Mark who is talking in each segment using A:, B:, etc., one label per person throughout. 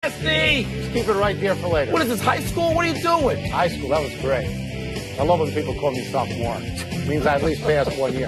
A: Nasty!
B: Just keep it right there for later.
A: What is this, high school? What are you doing?
B: High school, that was great. I love when people call me sophomore. It means I at least passed 1 year.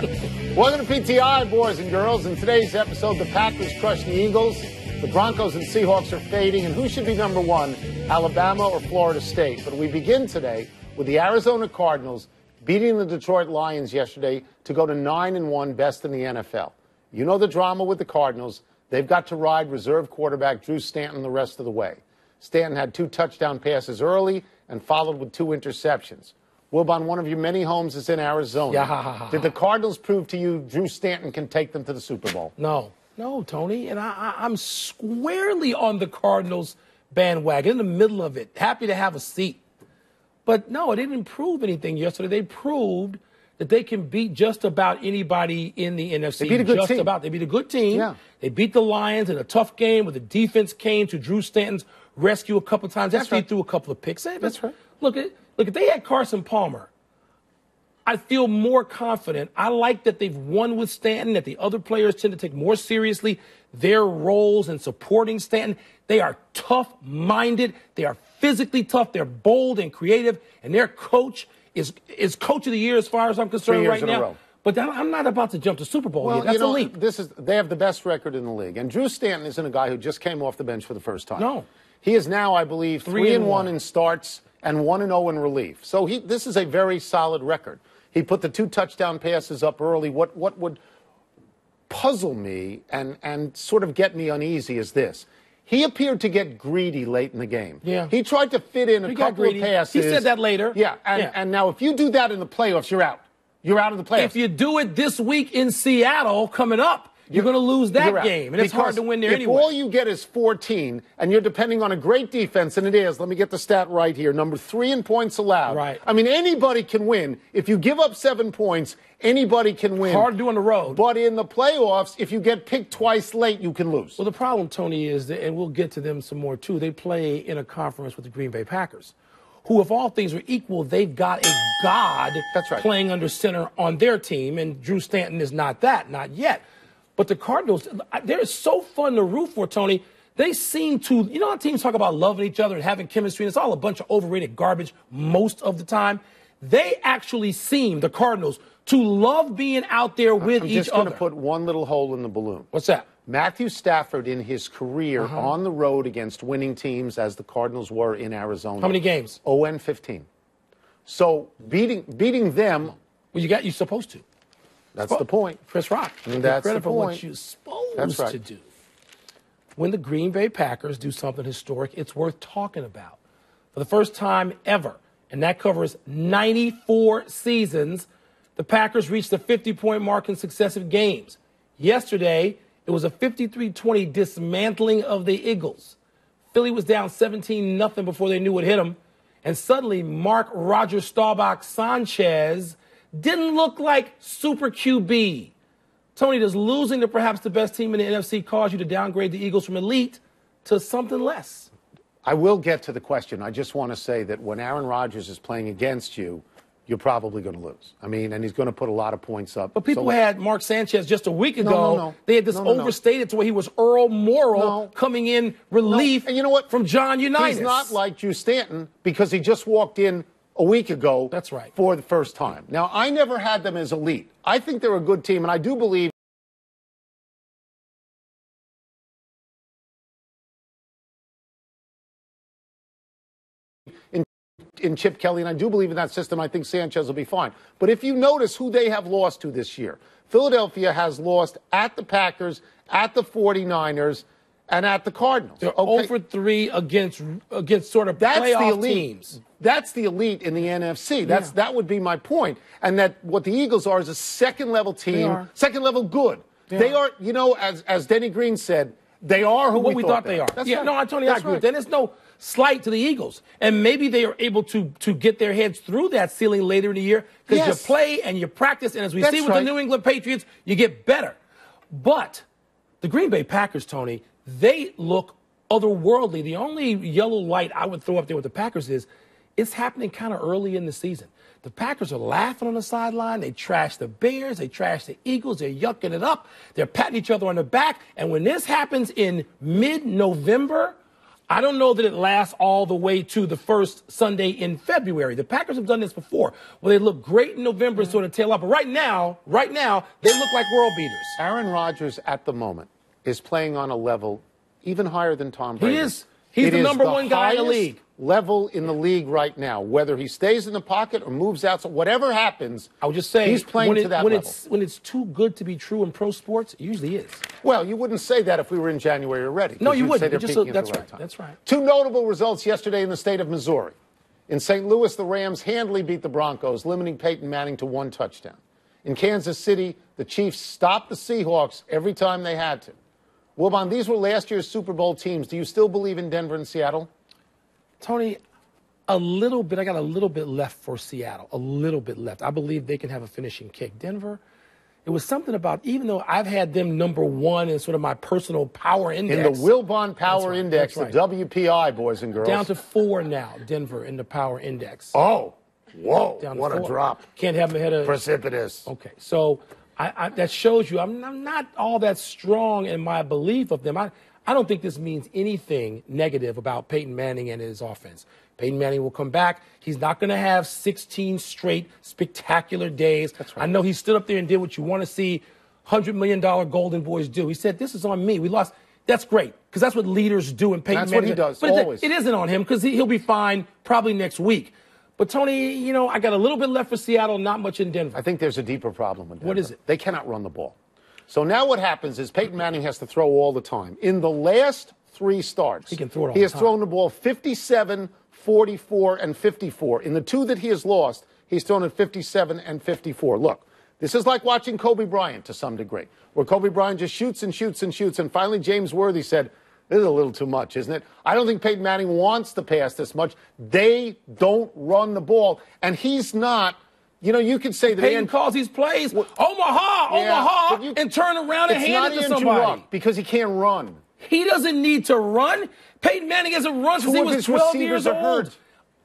B: Welcome to PTI, boys and girls. In today's episode, the Packers crush the Eagles, the Broncos and Seahawks are fading, and who should be number one, Alabama or Florida State? But we begin today with the Arizona Cardinals beating the Detroit Lions yesterday to go to 9-1, best in the NFL. You know the drama with the Cardinals. They've got to ride reserve quarterback Drew Stanton the rest of the way. Stanton had 2 touchdown passes early and followed with 2 interceptions. Wilbon, one of your many homes is in Arizona.
A: Yeah.
B: Did the Cardinals prove to you Drew Stanton can take them to the Super Bowl?
A: No, Tony. And I'm squarely on the Cardinals bandwagon, in the middle of it. Happy to have a seat. But no, it didn't prove anything yesterday. They proved that they can beat just about anybody in the NFC.
B: They beat a good team.
A: They beat a good team.
B: Yeah.
A: They beat the Lions in a tough game where the defense came to Drew Stanton's rescue a couple of times after he threw a couple of picks.
B: That's right.
A: Look, if they had Carson Palmer, I feel more confident. I like that they've won with Stanton, that the other players tend to take more seriously their roles in supporting Stanton. They are tough-minded. They are physically tough. They're bold and creative. And their coach is coach of the year as far as I'm concerned right now. But I'm not about to jump to Super Bowl yet. That's a leap.
B: They have the best record in the league. And Drew Stanton isn't a guy who just came off the bench for the first time.
A: No.
B: He is now, I believe, 3-1 in starts and 1-0 in relief. So this is a very solid record. He put the 2 touchdown passes up early. What would puzzle me and sort of get me uneasy is this. He appeared to get greedy late in the game.
A: Yeah.
B: He tried to fit in a couple of passes.
A: He said that later.
B: Yeah, and now if you do that in the playoffs, you're out. You're out of the playoffs.
A: If you do it this week in Seattle coming up, you're going to lose that game. And it's hard to win there anyway.
B: If all you get is 14 and you're depending on a great defense, and it is, let me get the stat right here, number 3 in points allowed.
A: Right.
B: I mean, anybody can win. If you give up 7 points, anybody can win.
A: Hard to do on the road.
B: But in the playoffs, if you get picked twice late, you can lose.
A: Well, the problem, Tony, is that, and we'll get to them some more too, they play in a conference with the Green Bay Packers, who, if all things are equal, they've got a god playing under center on their team, and Drew Stanton is not that, not yet. But the Cardinals, they're so fun to root for, Tony. They seem to, you know how teams talk about loving each other and having chemistry, and it's all a bunch of overrated garbage most of the time? They actually seem, the Cardinals, to love being out there with each other.
B: I'm just going to put one little hole in the balloon.
A: What's that?
B: Matthew Stafford in his career on the road against winning teams, as the Cardinals were in Arizona.
A: How many games?
B: 0-15. So beating them.
A: Well, you're supposed to.
B: That's the point.
A: Chris Rock.
B: And that's the point.
A: For what you're supposed to do. When the Green Bay Packers do something historic, it's worth talking about. For the first time ever, and that covers 94 seasons, the Packers reached the 50-point mark in successive games. Yesterday, it was a 53-20 dismantling of the Eagles. Philly was down 17-0 before they knew what hit them. And suddenly, Mark Roger Staubach Sanchez didn't look like super QB. Tony, does losing to perhaps the best team in the NFC cause you to downgrade the Eagles from elite to something less?
B: I will get to the question. I just want to say that when Aaron Rodgers is playing against you, you're probably going to lose. I mean, and he's going to put a lot of points up.
A: But people had Mark Sanchez just a week ago.
B: No.
A: They had this overstated to where he was Earl Morrall coming in relief
B: and you know what?
A: From John Unitas.
B: He's not like Drew Stanton because he just walked in a week ago.
A: That's right.
B: For the first time. Now, I never had them as elite. I think they're a good team, and I do believe in Chip Kelly, and I do believe in that system. I think Sanchez will be fine. But if you notice who they have lost to this year, Philadelphia has lost at the Packers, at the 49ers, and at the Cardinals.
A: They're 0 for 3 against sort of playoff teams.
B: That's the elite in the NFC. That would be my point. And that what the Eagles are is a second-level team, second-level good. They are, you know, as Denny Green said, they are who we thought they are.
A: That's right. No, Tony, I agree with that. There's no slight to the Eagles. And maybe they are able to get their heads through that ceiling later in the year because you play and you practice. And as we see with the New England Patriots, you get better. But the Green Bay Packers, Tony, they look otherworldly. The only yellow light I would throw up there with the Packers is it's happening kind of early in the season. The Packers are laughing on the sideline. They trash the Bears. They trash the Eagles. They're yucking it up. They're patting each other on the back. And when this happens in mid-November, I don't know that it lasts all the way to the first Sunday in February. The Packers have done this before, where they look great in November and sort of tail off. But right now, they look like world beaters.
B: Aaron Rodgers at the moment is playing on a level even higher than Tom Brady.
A: He is. He's the number one guy in the league.
B: Level in the league right now, whether he stays in the pocket or moves out, so whatever happens,
A: I would just say
B: he's playing to that level.
A: When it's too good to be true in pro sports, it usually is.
B: Well, you wouldn't say that if we were in January already.
A: No, you wouldn't.
B: That's right.
A: That's right.
B: Two notable results yesterday in the state of Missouri. In St. Louis, the Rams handily beat the Broncos, limiting Peyton Manning to 1 touchdown. In Kansas City, the Chiefs stopped the Seahawks every time they had to. Wilbon, these were last year's Super Bowl teams. Do you still believe in Denver and Seattle?
A: Tony, a little bit. I got a little bit left for Seattle, a little bit left. I believe they can have a finishing kick. Denver, it was something about, even though I've had them number 1 in sort of my personal power index.
B: In the Wilbon Power Index, the WPI, boys and girls.
A: Down to 4 now, Denver in the power index.
B: Oh, whoa, what
A: 4.
B: a drop.
A: Can't have them ahead of.
B: Precipitous.
A: Okay, so that shows you I'm not all that strong in my belief of them. I don't think this means anything negative about Peyton Manning and his offense. Peyton Manning will come back. He's not going to have 16 straight spectacular days.
B: That's right.
A: I know he stood up there and did what you want to see $100 million golden boys do. He said, this is on me. We lost. That's great, because that's what leaders do. And Peyton
B: That's
A: Manning,
B: what he does,
A: but
B: always.
A: It isn't on him, because he'll be fine probably next week. But, Tony, I got a little bit left for Seattle, not much in Denver.
B: I think there's a deeper problem with Denver.
A: What is it?
B: They cannot run the ball. So now what happens is Peyton Manning has to throw all the time. In the last 3 starts,
A: he can throw it all
B: he has
A: the time.
B: thrown the ball 57, 44, and 54. In the 2 that he has lost, he's thrown it 57 and 54. Look, this is like watching Kobe Bryant to some degree, where Kobe Bryant just shoots and shoots and shoots, and finally James Worthy said, this is a little too much, isn't it? I don't think Peyton Manning wants to pass this much. They don't run the ball, and he's not. You could say that
A: Peyton calls these plays, Omaha, and turn around and hand it to somebody.
B: Because he can't run.
A: He doesn't need to run. Peyton Manning hasn't run since he was 12 years old.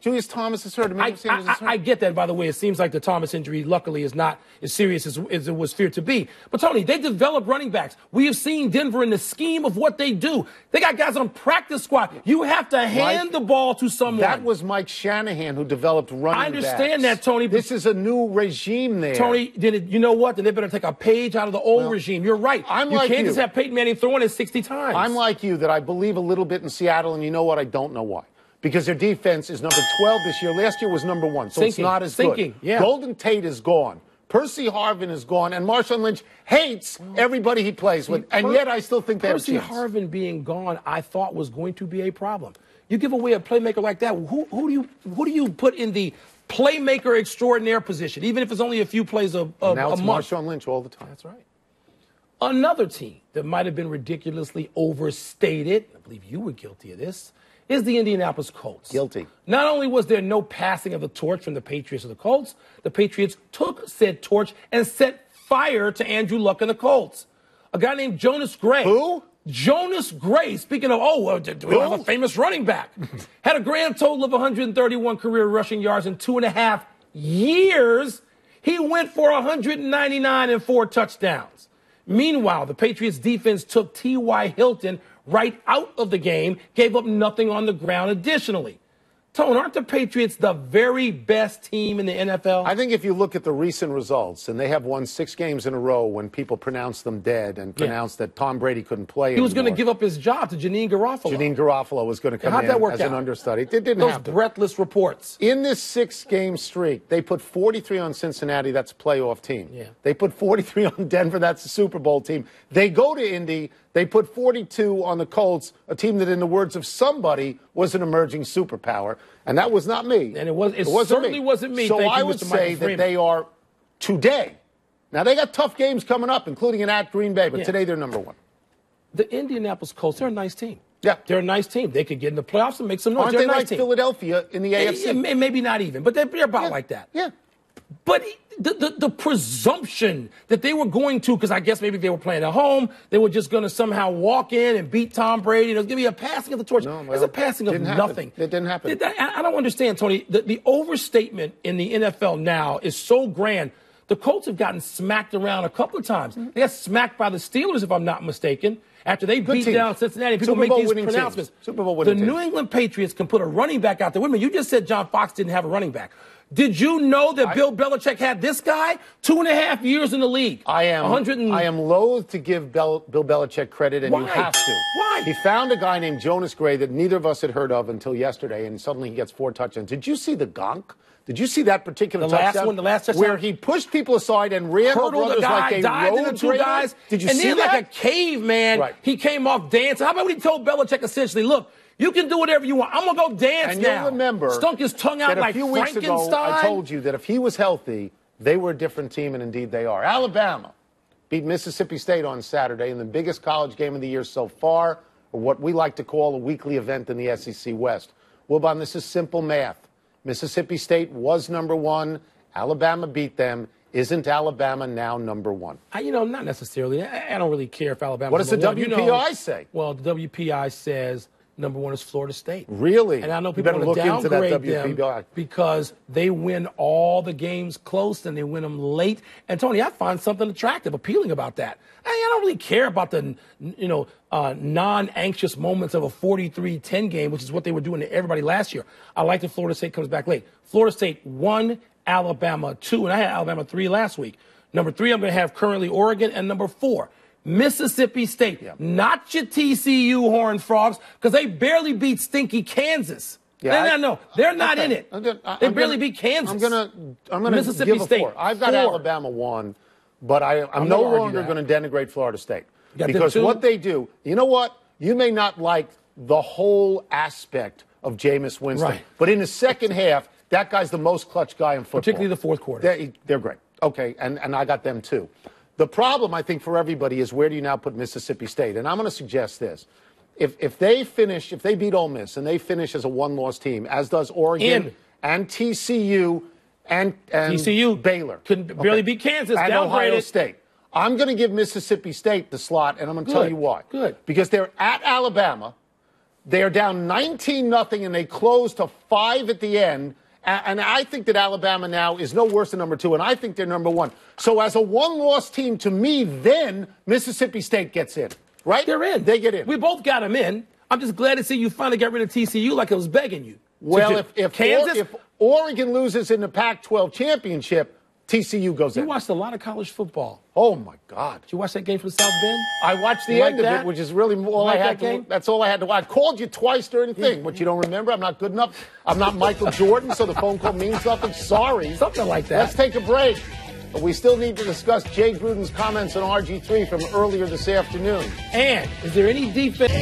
B: Julius Thomas is hurt.
A: I get that, by the way. It seems like the Thomas injury, luckily, is not as serious as it was feared to be. But, Tony, they develop running backs. We have seen Denver in the scheme of what they do. They got guys on practice squad. You have to hand the ball to someone.
B: That was Mike Shanahan who developed running backs.
A: I understand that, Tony.
B: This is a new regime there.
A: Tony, you know what? Then they better take a page out of the old regime. You're right. You can't just have Peyton Manning throwing it 60 times.
B: I'm like you, that I believe a little bit in Seattle, and you know what? I don't know why. Because their defense is number 12 this year. Last year was number 1, so it's not as good.
A: Yeah.
B: Golden Tate is gone. Percy Harvin is gone. And Marshawn Lynch hates everybody he plays with. And yet I still think they have a chance.
A: Percy Harvin being gone, I thought, was going to be a problem. You give away a playmaker like that, who do you put in the playmaker extraordinaire position, even if it's only a few plays a month?
B: Now it's Marshawn Lynch all the time.
A: That's right. Another team that might have been ridiculously overstated, I believe you were guilty of this, is the Indianapolis Colts.
B: Guilty.
A: Not only was there no passing of the torch from the Patriots to the Colts, the Patriots took said torch and set fire to Andrew Luck and the Colts. A guy named Jonas Gray.
B: Who?
A: Jonas Gray, speaking of, do we have a famous running back? Had a grand total of 131 career rushing yards in 2.5 years. He went for 199 and 4 touchdowns. Meanwhile, the Patriots defense took T.Y. Hilton right out of the game, gave up nothing on the ground additionally. Tone, aren't the Patriots the very best team in the NFL?
B: I think if you look at the recent results, and they have won 6 games in a row when people pronounced them dead and pronounced that Tom Brady couldn't play
A: He was going to give up his job to Janine Garofalo.
B: Janine Garofalo was going to come in as an understudy. It didn't happen.
A: Those breathless reports.
B: In this 6-game streak, they put 43 on Cincinnati. That's a playoff team.
A: Yeah.
B: They put 43 on Denver. That's a Super Bowl team. They go to Indy. They put 42 on the Colts, a team that, in the words of somebody, was an emerging superpower. And that was not me.
A: And it certainly wasn't me.
B: So
A: Thank
B: I
A: you,
B: would
A: Mr.
B: say that they are today. Now, they got tough games coming up, including an at Green Bay, but today they're number 1.
A: The Indianapolis Colts, they're a nice team.
B: Yeah.
A: They're a nice team. They could get in the playoffs and make some noise.
B: Aren't
A: they're
B: they
A: a nice
B: like
A: team.
B: Philadelphia in the AFC?
A: Maybe not even, but they're about like that.
B: Yeah.
A: But the presumption that they were going to, because I guess maybe they were playing at home, they were just going to somehow walk in and beat Tom Brady. There's going to be a passing of the torch.
B: No,
A: There's a passing of nothing.
B: It didn't happen.
A: I don't understand, Tony. The overstatement in the NFL now is so grand. The Colts have gotten smacked around a couple of times. They got smacked by the Steelers, if I'm not mistaken. after they beat
B: teams.
A: down Cincinnati. People
B: Super
A: make
B: Bowl
A: these
B: winning
A: pronouncements.
B: Teams. Super Bowl winning
A: The
B: teams.
A: New England Patriots can put a running back out there. Wait a minute, you just said John Fox didn't have a running back. Did you know that Bill Belichick had this guy 2.5 years in the league?
B: I am loath to give Bill Belichick credit, and
A: Why?
B: you have to.
A: Why?
B: He found a guy named Jonas Gray that neither of us had heard of until yesterday, and suddenly he gets 4 touchdowns. Did you see the gonk? Did you see that particular touchdown?
A: The last touchdown?
B: Where he pushed people aside and ran over others like a
A: dived
B: road
A: into 2
B: grader?
A: guys.
B: Did you
A: and
B: see
A: then
B: that?
A: like a caveman, he came off dancing. How about when he told Belichick essentially, look, you can do whatever you want. I'm going to go dance
B: and
A: now.
B: And you'll remember
A: stunk his tongue out
B: that
A: like
B: a few weeks
A: Frankenstein.
B: ago, I told you that if he was healthy, they were a different team, and indeed they are. Alabama beat Mississippi State on Saturday in the biggest college game of the year so far, or what we like to call a weekly event in the SEC West. Wilbon, this is simple math. Mississippi State was number 1. Alabama beat them. Isn't Alabama now number 1?
A: Not necessarily. I don't really care if Alabama.
B: What does the WPI say?
A: Well, the WPI says number 1 is Florida State.
B: Really?
A: And I know people want to downgrade them because they win all the games close and they win them late. And Tony, I find something attractive, appealing about that. I don't really care about the non-anxious moments of a 43-10 game, which is what they were doing to everybody last year. I like that Florida State comes back late. Florida State 1, Alabama 2, and I had Alabama 3 last week. Number 3, I'm going to have currently Oregon, and number 4, Mississippi State. Yeah. Not your TCU Horned Frogs, because they barely beat stinky Kansas. Yeah, no, they're not in it. They barely beat Kansas.
B: I'm gonna
A: Mississippi
B: give a
A: State.
B: 4. I've got Alabama 1, but I'm no longer going to denigrate Florida State. Because what they do, you know what? You may not like the whole aspect of Jameis Winston, but in the second half, that guy's the most clutch guy in football.
A: Particularly the fourth quarter.
B: They're great. Okay, and I got them too. The problem, I think, for everybody is where do you now put Mississippi State? And I'm going to suggest this. If they beat Ole Miss and they finish as a 1-loss team, as does Oregon and TCU and Baylor.
A: Couldn't barely beat Kansas.
B: And Ohio State. I'm going to give Mississippi State the slot, and I'm going to tell you why.
A: Good.
B: Because they're at Alabama. They're down 19-0, and they close to 5 at the end. And I think that Alabama now is no worse than number 2, and I think they're number 1. So as a 1-loss team, to me, then Mississippi State gets in. Right?
A: They're in.
B: They get in.
A: We both got them in. I'm just glad to see you finally got rid of TCU like it was begging you.
B: Well, if Oregon loses in the Pac-12 championship, TCU goes in.
A: You watched a lot of college football.
B: Oh, my God.
A: Did you watch that game from South Bend?
B: I watched the end of it, which is really all I had to. That's all I had to watch. I called you twice during the thing. What, you don't remember? I'm not good enough. I'm not Michael Jordan, so the phone call means nothing. Sorry.
A: Something like that.
B: Let's take a break. But we still need to discuss Jay Gruden's comments on RG3 from earlier this afternoon.
A: And is there any defense?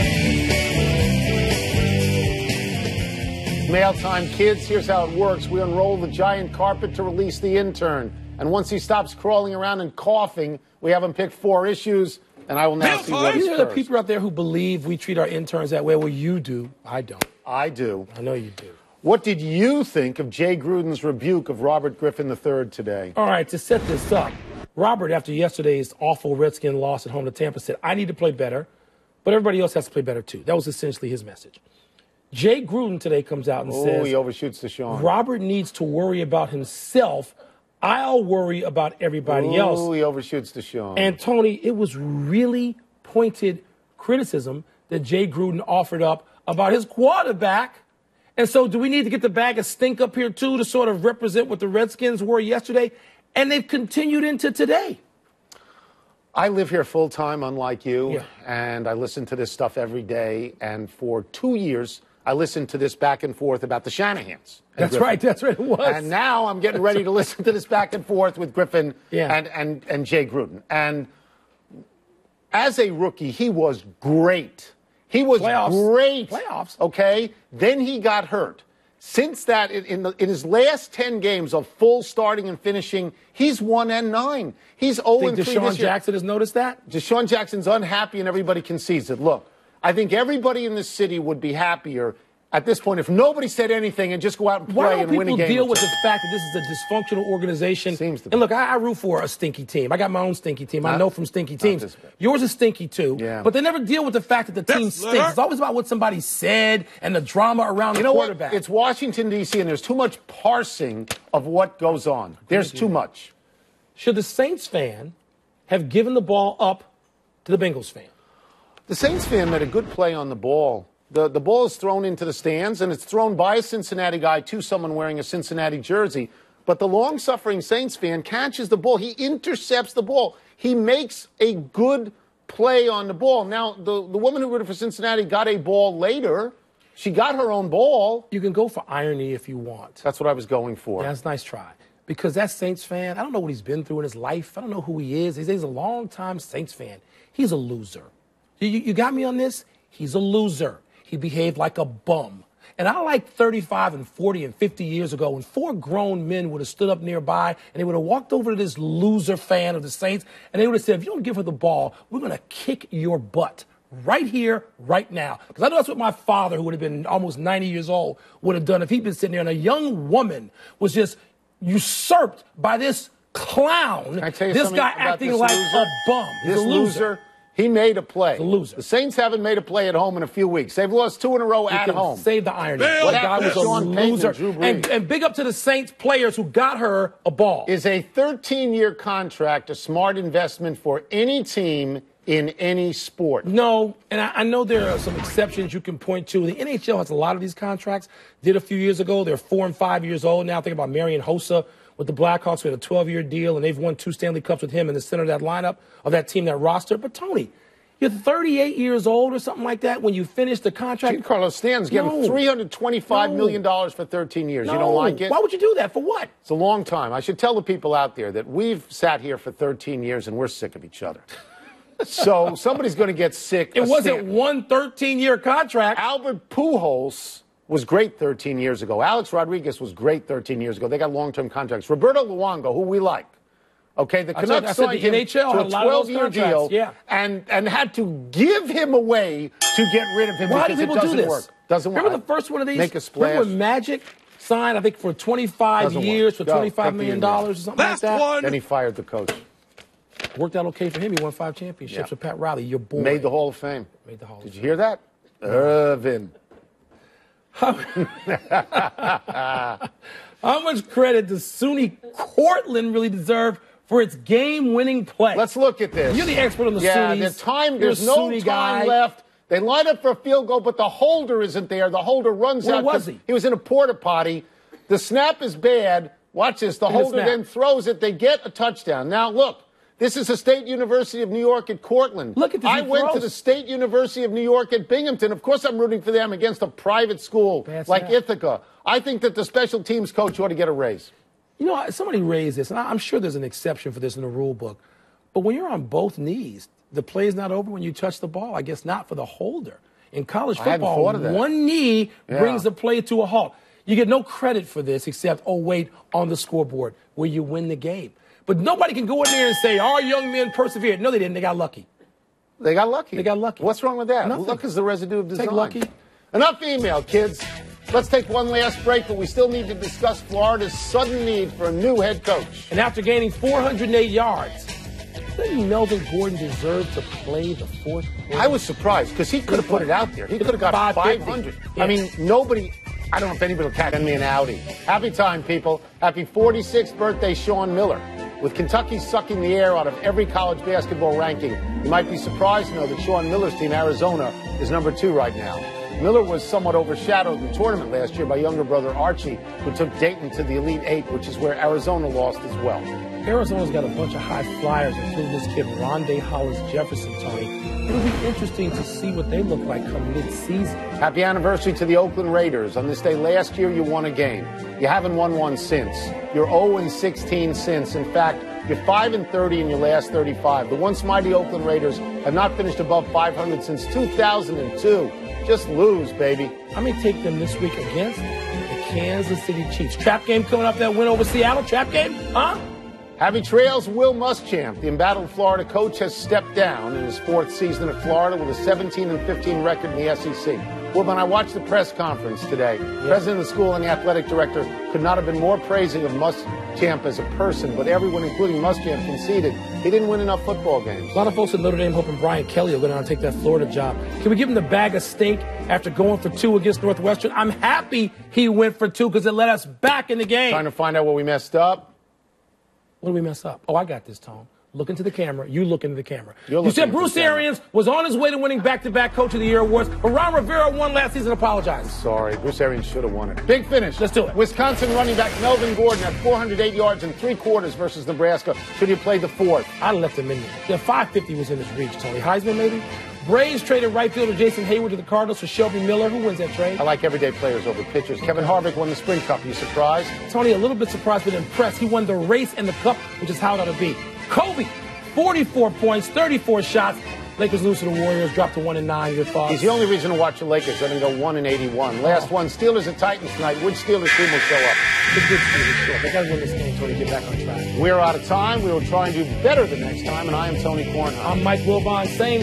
B: Mail time, kids. Here's how it works. We unroll the giant carpet to release the intern. And once he stops crawling around and coughing, we have him pick 4 issues, and I will now see what
A: You know the people out there who believe we treat our interns that way? Well, you do. I don't.
B: I do.
A: I know you do.
B: What did you think of Jay Gruden's rebuke of Robert Griffin III today?
A: All right, to set this up, Robert, after yesterday's awful Redskin loss at home to Tampa, said, I need to play better, but everybody else has to play better too. That was essentially his message. Jay Gruden today comes out and says,
B: he overshoots Deshaun.
A: Robert needs to worry about himself. I'll worry about everybody else.
B: He overshoots Deshaun.
A: And, Tony, it was really pointed criticism that Jay Gruden offered up about his quarterback. And so do we need to get the bag of stink up here, too, to sort of represent what the Redskins were yesterday? And they've continued into today.
B: I live here full time, unlike you, and I listen to this stuff every day. And for 2 years, I listened to this back and forth about the Shanahans.
A: That's right. That's right. It was.
B: And now I'm getting ready to listen to this back and forth with Griffin and Jay Gruden. And as a rookie, he was great. He was great.
A: Playoffs.
B: Okay? Then he got hurt. Since that, in his last 10 games of full starting and finishing, he's 1-9. He's 0-3 this year.
A: Deshaun Jackson has noticed that?
B: Deshaun Jackson's unhappy and everybody concedes it. Look, I think everybody in this city would be happier at this point if nobody said anything and just go out and play and win a game.
A: Why don't people deal with the fact that this is a dysfunctional organization?
B: Seems to be.
A: And look, I root for a stinky team. I got my own stinky team. I know from stinky teams. Yours is stinky too.
B: Yeah.
A: But they never deal with the fact that the team stinks. It's always about what somebody said and the drama around the quarterback.
B: What? It's Washington, D.C., and there's too much parsing of what goes on. There's too much.
A: Should the Saints fan have given the ball up to the Bengals fan?
B: The Saints fan made a good play on the ball. The ball is thrown into the stands, and it's thrown by a Cincinnati guy to someone wearing a Cincinnati jersey. But the long-suffering Saints fan catches the ball. He intercepts the ball. He makes a good play on the ball. Now, the woman who rooted for Cincinnati got a ball later. She got her own ball.
A: You can go for irony if you want.
B: That's what I was going for.
A: Yeah, that's a nice try. Because that Saints fan, I don't know what he's been through in his life. I don't know who he is. He's a long-time Saints fan. He's a loser. You got me on this? He's a loser. He behaved like a bum. And I like 35 and 40 and 50 years ago when 4 grown men would have stood up nearby and they would have walked over to this loser fan of the Saints and they would have said, if you don't give her the ball, we're going to kick your butt right here, right now. Because I know that's what my father, who would have been almost 90 years old, would have done if he'd been sitting there and a young woman was just usurped by this clown, this guy acting like a bum. He's a loser.
B: He made a play.
A: He's a loser.
B: The Saints haven't made a play at home in a few weeks. They've lost 2 in a row at home.
A: Save the irony. The guy was a loser. And big up to the Saints players who got her a ball.
B: Is a 13-year contract a smart investment for any team in any sport?
A: No, and I know there are some exceptions you can point to. The NHL has a lot of these contracts. Did a few years ago. They're 4 and 5 years old now. Think about Marian Hossa with the Blackhawks. We had a 12-year deal, and they've won 2 Stanley Cups with him in the center of that lineup, of that team, that roster. But, Tony, you're 38 years old or something like that when you finish the contract.
B: Giancarlo Stanton's getting $325 million for 13 years. You don't like it?
A: Why would you do that? For what?
B: It's a long time. I should tell the people out there that we've sat here for 13 years, and we're sick of each other. So somebody's going to get sick.
A: It wasn't one 13-year contract.
B: Albert Pujols was great 13 years ago. Alex Rodriguez was great 13 years ago. They got long-term contracts. Roberto Luongo, who we like. Okay, the Canucks signed him to a 12-year deal and had to give him away to get rid of him because it doesn't work. Doesn't work.
A: Remember the first one of these?
B: Make a splash.
A: Remember when Magic signed, I think, for 25 years for $25 million or something like that?
B: Then he fired the coach.
A: Worked out okay for him. He won 5 championships with Pat Riley, your boy.
B: Made the Hall of Fame.
A: Made the Hall of Fame.
B: Did you hear that? Irvin.
A: How much credit does SUNY Cortland really deserve for its game-winning play?
B: Let's look at this.
A: You're the expert on the SUNYs.
B: There's no time left. They line up for a field goal, but the holder isn't there. The holder runs out.
A: Where was he?
B: He was in a porta potty. The snap is bad. Watch this. The holder then throws it. They get a touchdown. Now, look. This is the State University of New York at Cortland.
A: Look at this.
B: I went to the State University of New York at Binghamton. Of course, I'm rooting for them against a private school like Ithaca. I think that the special teams coach ought to get a raise.
A: You know, somebody raised this, and I'm sure there's an exception for this in the rule book. But when you're on both knees, the play is not over when you touch the ball. I guess not for the holder. In college football, one knee brings the play to a halt. You get no credit for this except, oh, wait, on the scoreboard where you win the game. But nobody can go in there and say, our young men persevered. No, they didn't. They got lucky.
B: They got lucky.
A: They got lucky.
B: What's wrong with that?
A: Nothing.
B: Luck is the residue of design.
A: Take lucky.
B: Enough email, kids. Let's take one last break, but we still need to discuss Florida's sudden need for a new head coach.
A: And after gaining 408 yards, didn't Melvin Gordon deserve to play the fourth quarter?
B: I was surprised because he could have put it out there. He could have got 500. Yeah. I mean, nobody... I don't know if anybody will catch me an Audi. Happy time, people. Happy 46th birthday, Sean Miller. With Kentucky sucking the air out of every college basketball ranking, you might be surprised to know that Sean Miller's team, Arizona, is number 2 right now. Miller was somewhat overshadowed in the tournament last year by younger brother Archie, who took Dayton to the Elite Eight, which is where Arizona lost as well.
A: Arizona's got a bunch of high flyers, including this kid, Rondé Hollis-Jefferson, Tony. It'll be interesting to see what they look like come mid-season.
B: Happy anniversary to the Oakland Raiders. On this day last year, you won a game. You haven't won one since. You're 0-16 since. In fact, you're 5-30 in your last 35. The once mighty Oakland Raiders have not finished above 500 since 2002. Just lose, baby.
A: I may take them this week against the Kansas City Chiefs. Trap game coming up, that win over Seattle. Trap game, huh?
B: Happy trails, Will Muschamp. The embattled Florida coach has stepped down in his 4th season at Florida with a 17-15 record in the SEC. Well, when I watched the press conference today, president of the school and the athletic director could not have been more praising of Muschamp as a person, but everyone, including Muschamp, conceded he didn't win enough football games.
A: A lot of folks at Notre Dame hoping Brian Kelly will go down and take that Florida job. Can we give him the bag of stink after going for 2 against Northwestern? I'm happy he went for 2 because it let us back in the game.
B: Trying to find out where we messed up.
A: What did we mess up? Oh, I got this, Tom. look into the camera. You look into the camera.
B: You're
A: You said
B: looking
A: Bruce
B: into the camera.
A: Arians was on his way to winning back-to-back Coach of the Year awards, but Ron Rivera won last season. Apologize.
B: Sorry, Bruce Arians should have won it. Big finish.
A: Let's do it.
B: Wisconsin running back Melvin Gordon had 408 yards in 3 quarters versus Nebraska. Should he have played the 4th?
A: I left him in there. Yeah, 550 was in his reach, Tony. Heisman, maybe? Braves traded right fielder Jason Hayward to the Cardinals for Shelby Miller. Who wins that trade?
B: I like everyday players over pitchers. Kevin Harvick won the Sprint Cup. You surprised?
A: Tony, a little bit surprised but impressed. He won the race and the cup, which is how it ought to be. Kobe, 44 points, 34 shots. Lakers lose to the Warriors, drop to 1-9. Your thoughts?
B: He's the only reason to watch the Lakers. They're going to go 1-81. Last one, Steelers and Titans tonight. Which Steelers team will show up?
A: The good Steelers show up. They got to win this game, Tony, to get back on track.
B: We're out of time. We will try and do better the next time, and I am Tony Kornheiser.
A: I'm Mike Wilbon saying